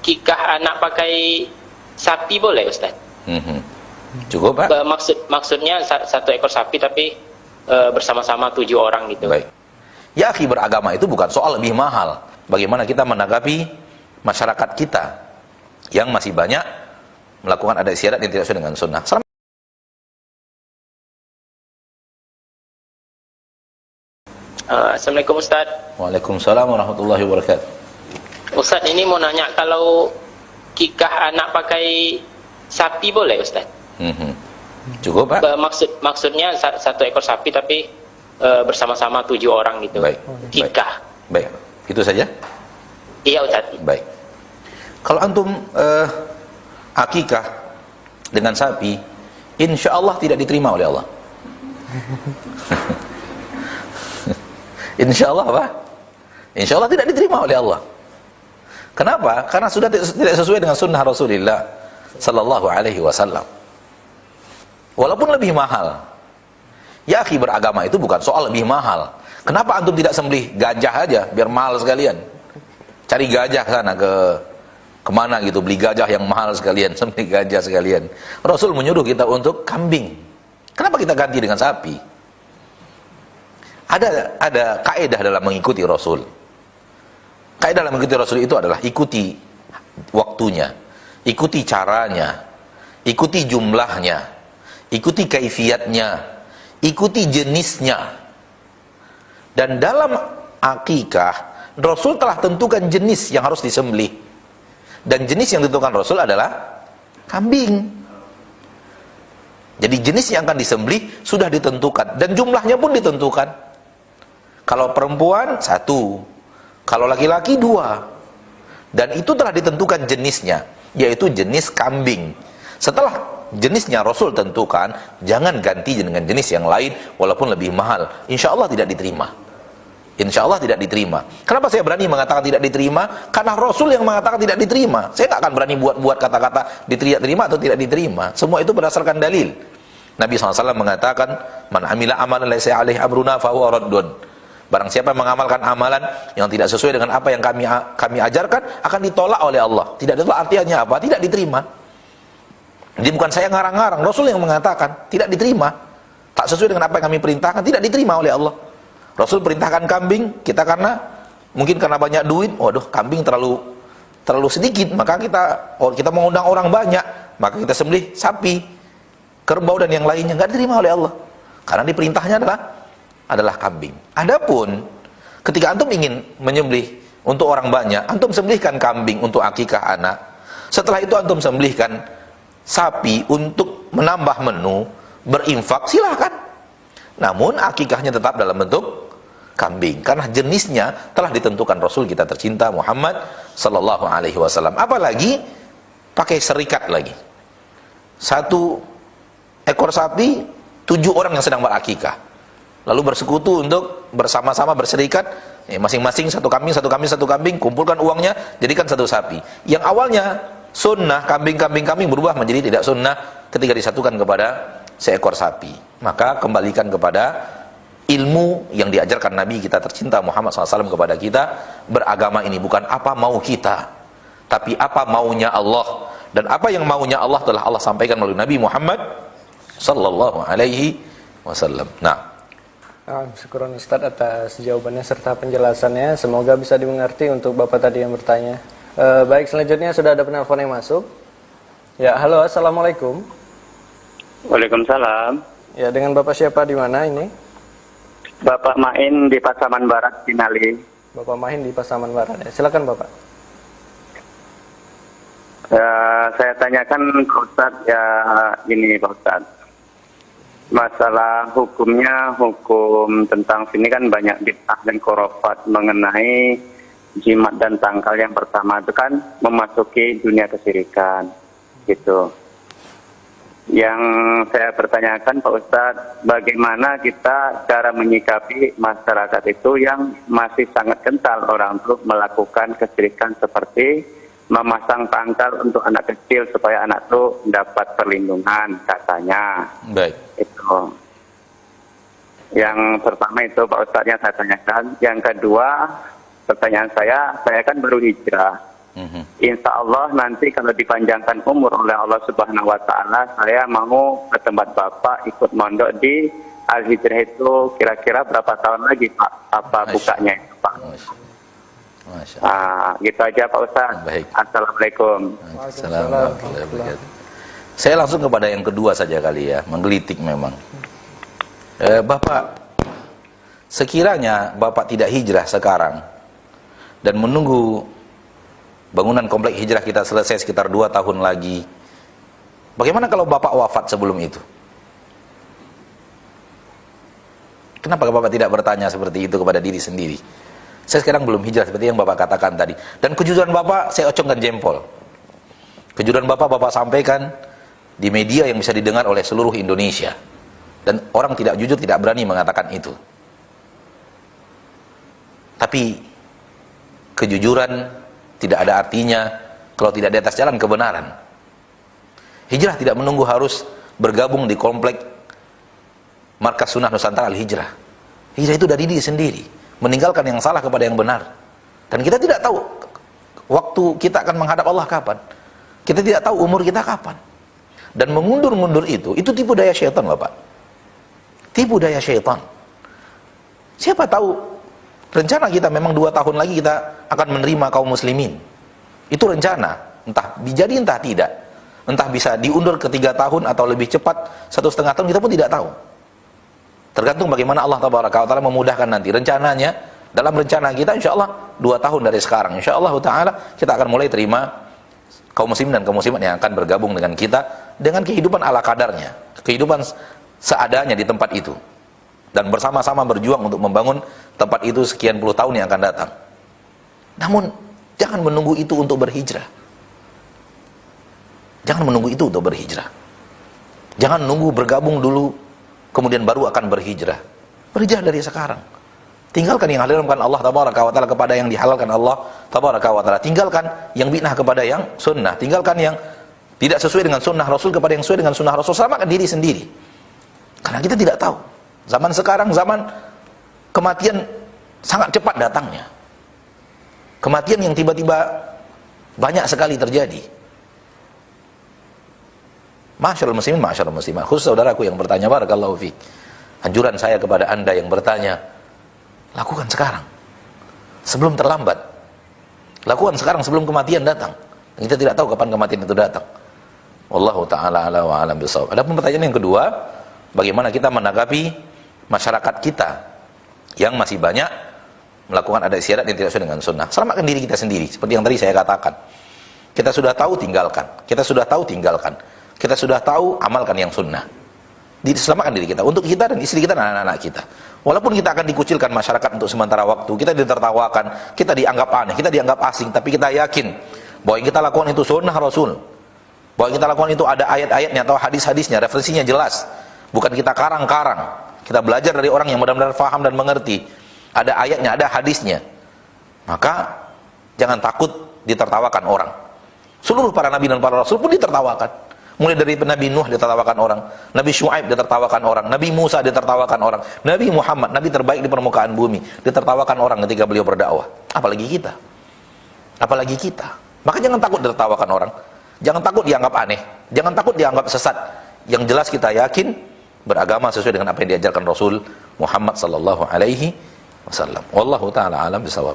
kikah anak pakai sapi boleh, Ustaz? Cukup, Pak? Maksudnya satu ekor sapi tapi bersama-sama 7 orang gitu. Baik. Ya, akhi, beragama itu bukan soal lebih mahal. Bagaimana kita menanggapi masyarakat kita yang masih banyak melakukan adat istiadat yang tidak sesuai dengan sunnah. Assalamualaikum, Ustaz. Waalaikumsalam warahmatullahi wabarakatuh. Ustaz, ini mau nanya, kalau kikah anak pakai sapi boleh, Ustaz? Cukup, Pak? Maksudnya satu ekor sapi tapi bersama-sama 7 orang gitu. Baik. Kikah. Baik. Itu saja? Iya, Ustaz. Baik. Kalau antum akikah dengan sapi, insya Allah tidak diterima oleh Allah. Insya Allah apa? Insya Allah tidak diterima oleh Allah. Kenapa? Karena sudah tidak sesuai dengan sunnah Rasulullah Sallallahu Alaihi Wasallam. Walaupun lebih mahal. Ya, akhi, beragama itu bukan soal lebih mahal. Kenapa antum tidak sembelih gajah aja biar mahal sekalian? Cari gajah sana kemana gitu, beli gajah yang mahal sekalian, sembelih gajah sekalian. Rasul menyuruh kita untuk kambing. Kenapa kita ganti dengan sapi? Ada kaidah dalam mengikuti Rasul. Kaidah dalam mengikuti Rasul itu adalah ikuti waktunya, ikuti caranya, ikuti jumlahnya, ikuti kaifiatnya, ikuti jenisnya. Dan dalam akikah, Rasul telah tentukan jenis yang harus disembelih. Dan jenis yang ditentukan Rasul adalah kambing. Jadi jenis yang akan disembelih sudah ditentukan dan jumlahnya pun ditentukan. Kalau perempuan 1, kalau laki-laki 2. Dan itu telah ditentukan jenisnya, yaitu jenis kambing. Setelah jenisnya Rasul tentukan, jangan ganti dengan jenis yang lain walaupun lebih mahal. Insya Allah tidak diterima. Insya Allah tidak diterima. Kenapa saya berani mengatakan tidak diterima? Karena Rasul yang mengatakan tidak diterima. Saya nggak akan berani buat kata-kata diterima atau tidak diterima. Semua itu berdasarkan dalil. Nabi SAW mengatakan, man amila amalan laisa alaihi amruna fahuwa raddun. Barang siapa mengamalkan amalan yang tidak sesuai dengan apa yang kami ajarkan, akan ditolak oleh Allah. Tidak ditolak artinya apa? Tidak diterima. Jadi bukan saya ngarang-ngarang, Rasul yang mengatakan tidak diterima. Tak sesuai dengan apa yang kami perintahkan, tidak diterima oleh Allah. Rasul perintahkan kambing, kita mungkin karena banyak duit, waduh, kambing terlalu sedikit, maka kita mengundang orang banyak, maka kita sembelih sapi, kerbau dan yang lainnya. Enggak diterima oleh Allah. Karena diperintahnya adalah kambing. Adapun ketika antum ingin menyembelih untuk orang banyak, antum sembelihkan kambing untuk akikah anak. Setelah itu antum sembelihkan sapi untuk menambah menu, berinfak, silahkan. Namun akikahnya tetap dalam bentuk kambing, karena jenisnya telah ditentukan Rasul kita tercinta Muhammad Sallallahu Alaihi Wasallam. Apalagi pakai serikat lagi. 1 ekor sapi, 7 orang yang sedang berakikah. Lalu bersekutu untuk bersama-sama berserikat, masing-masing satu kambing, kumpulkan uangnya, jadikan 1 sapi. Yang awalnya sunnah kambing berubah menjadi tidak sunnah ketika disatukan kepada seekor sapi. Maka kembalikan kepada ilmu yang diajarkan Nabi kita tercinta Muhammad SAW kepada kita. Beragama ini bukan apa mau kita, tapi apa maunya Allah. Dan apa yang maunya Allah telah Allah sampaikan melalui Nabi Muhammad Sallallahu Alaihi Wasallam. Nah, syukuran Ustaz atas jawabannya serta penjelasannya. Semoga bisa dimengerti untuk Bapak tadi yang bertanya. Baik, selanjutnya sudah ada penelpon yang masuk. Ya, halo, assalamualaikum. Waalaikumsalam. Ya, dengan Bapak siapa di mana ini? Bapak Main di Pasaman Barat, Pinali. Bapak Main di Pasaman Barat. Ya, silakan Bapak. Saya tanyakan ke Ustaz, ya ini Pak Ustaz. Masalah hukumnya, hukum tentang sini kan banyak bid'ah dan khurafat mengenai jimat dan tangkal. Yang pertama itu kan memasuki dunia kesyirikan, gitu. Yang saya pertanyakan Pak Ustadz, bagaimana kita cara menyikapi masyarakat itu yang masih sangat kental orang untuk melakukan kesyirikan seperti memasang tangkal untuk anak kecil supaya anak itu dapat perlindungan katanya. baik. Itu. Yang pertama itu Pak Ustadznya saya tanyakan. Yang kedua, pertanyaan saya kan baru hijrah. Insya Allah nanti kalau dipanjangkan umur oleh Allah Subhanahu Wa Taala, saya mau ke tempat Bapak ikut mondok di Al Hijrah itu kira-kira berapa tahun lagi Pak? Apa bukanya itu Pak? Masya Gitu aja Pak Ustaz. Baik. Assalamualaikum. Assalamualaikum warahmatullahi wabarakatuh. Saya langsung kepada yang kedua saja kali ya, menggelitik memang. Bapak, sekiranya Bapak tidak hijrah sekarang dan menunggu bangunan komplek hijrah kita selesai sekitar 2 tahun lagi, bagaimana kalau Bapak wafat sebelum itu? Kenapa Bapak tidak bertanya seperti itu kepada diri sendiri? Saya sekarang belum hijrah seperti yang Bapak katakan tadi. Dan kejujuran Bapak saya ocongkan jempol. Kejujuran Bapak sampaikan di media yang bisa didengar oleh seluruh Indonesia. Dan orang tidak jujur tidak berani mengatakan itu. Tapi kejujuran tidak ada artinya kalau tidak di atas jalan kebenaran. Hijrah tidak menunggu harus bergabung di komplek Markas Sunnah Nusantara Al-Hijrah. Hijrah itu dari diri sendiri, meninggalkan yang salah kepada yang benar. Dan kita tidak tahu waktu kita akan menghadap Allah kapan. Kita tidak tahu umur kita kapan. Dan mengundur-mundur itu tipu daya syaitan, Bapak. Tipu daya syaitan. Siapa tahu rencana kita memang 2 tahun lagi kita akan menerima kaum muslimin. Itu rencana, entah jadi entah tidak. Entah bisa diundur ke 3 tahun atau lebih cepat 1,5 tahun, kita pun tidak tahu. Tergantung bagaimana Allah Taala memudahkan nanti. Rencananya, dalam rencana kita insya Allah 2 tahun dari sekarang, insya Allah Ta'ala kita akan mulai terima kaum muslimin dan kaum muslimat yang akan bergabung dengan kita dengan kehidupan ala kadarnya, kehidupan seadanya di tempat itu, dan bersama-sama berjuang untuk membangun tempat itu sekian puluh tahun yang akan datang. Namun jangan menunggu itu untuk berhijrah. Jangan menunggu itu untuk berhijrah. Jangan nunggu bergabung dulu kemudian baru akan berhijrah. Berhijrah dari sekarang. Tinggalkan yang halalkan Allah Tabaraka wa Ta'ala kepada yang dihalalkan Allah Tabaraka wa Ta'ala. Tinggalkan yang bid'ah kepada yang sunnah. Tinggalkan yang tidak sesuai dengan sunnah Rasul kepada yang sesuai dengan sunnah Rasul. Selamatkan diri sendiri. Karena kita tidak tahu. Zaman sekarang, zaman kematian sangat cepat datangnya. Kematian yang tiba-tiba banyak sekali terjadi. Masyaallah muslimin, masyaallah muslimat. Khusus saudaraku yang bertanya, barakallahu fiik. Anjuran saya kepada Anda yang bertanya, lakukan sekarang. Sebelum terlambat. Lakukan sekarang sebelum kematian datang. Kita tidak tahu kapan kematian itu datang. Wallahu ta'ala ala wa alam bisawab. Adapun pertanyaan yang kedua, bagaimana kita menanggapi masyarakat kita yang masih banyak melakukan adat istiadat yang tidak sesuai dengan sunnah. Selamatkan diri kita sendiri, seperti yang tadi saya katakan. Kita sudah tahu, tinggalkan. Kita sudah tahu, tinggalkan. Kita sudah tahu, amalkan yang sunnah. Diselamatkan diri kita, untuk kita dan istri kita dan anak-anak kita. Walaupun kita akan dikucilkan masyarakat untuk sementara waktu, kita ditertawakan, kita dianggap aneh, kita dianggap asing, tapi kita yakin bahwa yang kita lakukan itu sunnah Rasul. Bahwa yang kita lakukan itu ada ayat-ayatnya atau hadis-hadisnya, referensinya jelas. Bukan kita karang-karang. Kita belajar dari orang yang benar-benar faham dan mengerti. Ada ayatnya, ada hadisnya. Maka jangan takut ditertawakan orang. Seluruh para nabi dan para rasul pun ditertawakan. Mulai dari Nabi Nuh ditertawakan orang, Nabi Syuaib ditertawakan orang, Nabi Musa ditertawakan orang, Nabi Muhammad, Nabi terbaik di permukaan bumi, ditertawakan orang ketika beliau berdakwah. Apalagi kita. Apalagi kita. Maka jangan takut ditertawakan orang. Jangan takut dianggap aneh. Jangan takut dianggap sesat. Yang jelas kita yakin beragama sesuai dengan apa yang diajarkan Rasul Muhammad sallallahu alaihi wasallam. Wallahu taala alam bisawab.